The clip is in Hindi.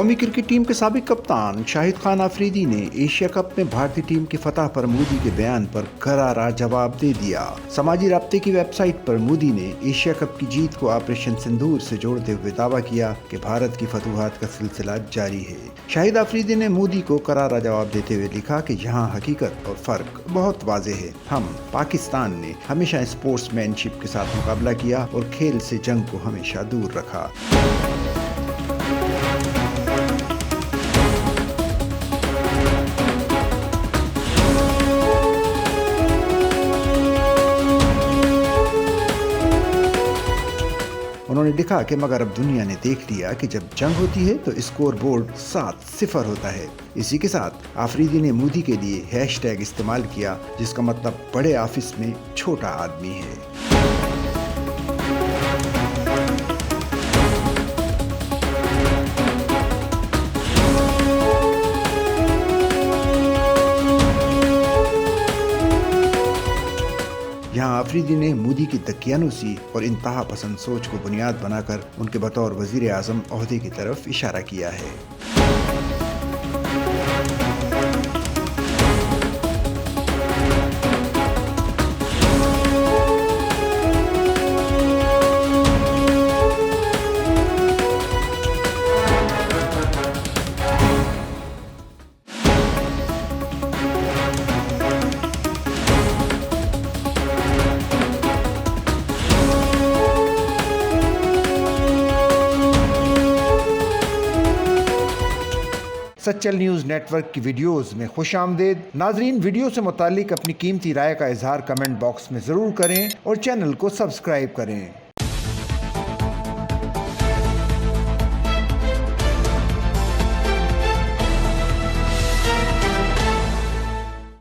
कौमी क्रिकेट टीम के साबिक कप्तान शाहिद खान आफरीदी ने एशिया कप में भारतीय टीम की फतह पर मोदी के बयान पर करारा जवाब दे दिया। समाजी राब्ते की वेबसाइट पर मोदी ने एशिया कप की जीत को ऑपरेशन सिंदूर से जोड़ते हुए दावा किया कि भारत की फतूहात का सिलसिला जारी है। शाहिद आफरीदी ने मोदी को करारा जवाब देते हुए लिखा कि यहाँ हकीकत और फर्क बहुत वाज़ेह है। हम पाकिस्तान ने हमेशा स्पोर्ट्समैनशिप के साथ मुकाबला किया और खेल से जंग को हमेशा दूर रखा। उन्होंने लिखा कि मगर अब दुनिया ने देख लिया कि जब जंग होती है तो स्कोर बोर्ड 7-0 होता है। इसी के साथ आफरीदी ने मोदी के लिए हैशटैग इस्तेमाल किया जिसका मतलब बड़े ऑफिस में छोटा आदमी है। यहाँ आफरीदी ने मोदी की दकियानूसी और इंतहा पसंद सोच को बुनियाद बनाकर उनके बतौर वजीर आज़म ओहदे की तरफ इशारा किया है। सच्चल न्यूज़ नेटवर्क की वीडियोस में खुशामदीद। नाजरीन, वीडियो से मुतालिक अपनी कीमती राय का इजहार कमेंट बॉक्स में ज़रूर करें और चैनल को सब्सक्राइब करें।